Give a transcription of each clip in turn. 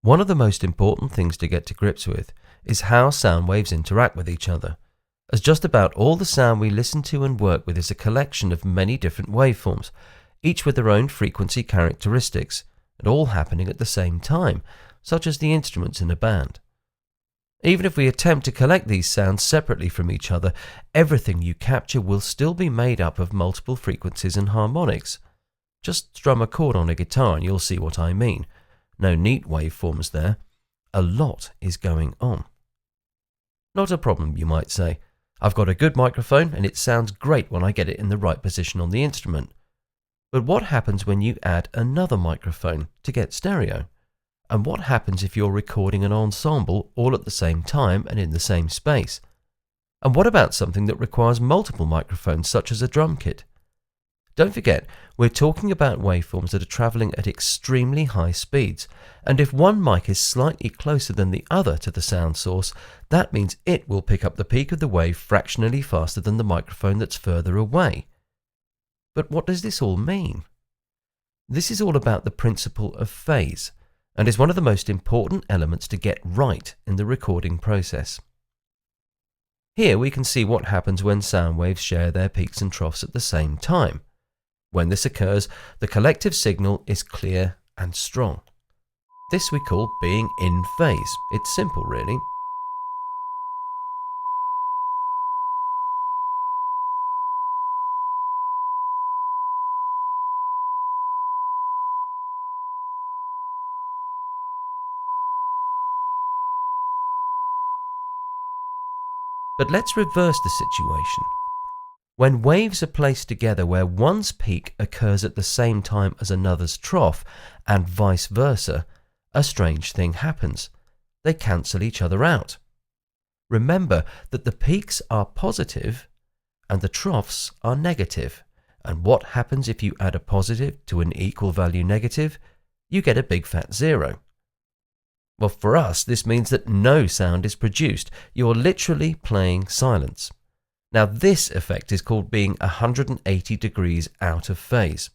One of the most important things to get to grips with is how sound waves interact with each other, as just about all the sound we listen to and work with is a collection of many different waveforms, each with their own frequency characteristics, and all happening at the same time, such as the instruments in a band. Even if we attempt to collect these sounds separately from each other, everything you capture will still be made up of multiple frequencies and harmonics. Just strum a chord on a guitar and you'll see what I mean. No neat waveforms there. A lot is going on. Not a problem, you might say. I've got a good microphone and it sounds great when I get it in the right position on the instrument. But what happens when you add another microphone to get stereo? And what happens if you're recording an ensemble all at the same time and in the same space? And what about something that requires multiple microphones, such as a drum kit? Don't forget, we're talking about waveforms that are travelling at extremely high speeds, and if one mic is slightly closer than the other to the sound source, that means it will pick up the peak of the wave fractionally faster than the microphone that's further away. But what does this all mean? This is all about the principle of phase, and is one of the most important elements to get right in the recording process. Here we can see what happens when sound waves share their peaks and troughs at the same time. When this occurs, the collective signal is clear and strong. This we call being in phase. It's simple, really. But let's reverse the situation. When waves are placed together where one's peak occurs at the same time as another's trough, and vice versa, a strange thing happens. They cancel each other out. Remember that the peaks are positive and the troughs are negative. And what happens if you add a positive to an equal value negative? You get a big fat zero. Well, for us, this means that no sound is produced. You're literally playing silence. Now, this effect is called being 180 degrees out of phase.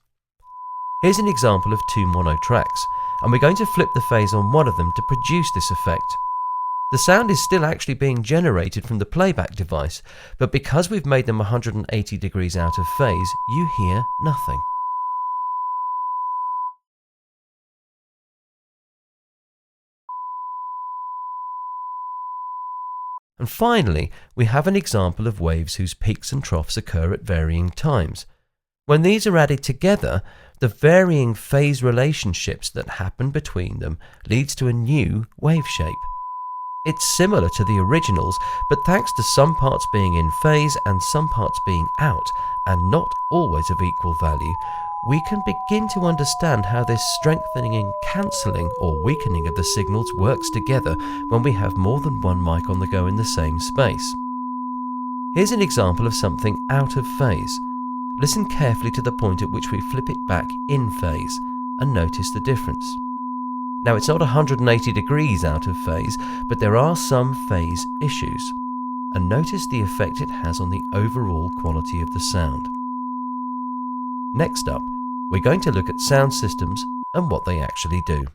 Here's an example of two mono tracks, and we're going to flip the phase on one of them to produce this effect. The sound is still actually being generated from the playback device, but because we've made them 180 degrees out of phase, you hear nothing. And finally, we have an example of waves whose peaks and troughs occur at varying times. When these are added together, the varying phase relationships that happen between them leads to a new wave shape. It's similar to the originals, but thanks to some parts being in phase and some parts being out, and not always of equal value, we can begin to understand how this strengthening and cancelling or weakening of the signals works together when we have more than one mic on the go in the same space. Here's an example of something out of phase. Listen carefully to the point at which we flip it back in phase and notice the difference. Now, it's not 180 degrees out of phase, but there are some phase issues. And notice the effect it has on the overall quality of the sound. Next up, we're going to look at sound systems and what they actually do.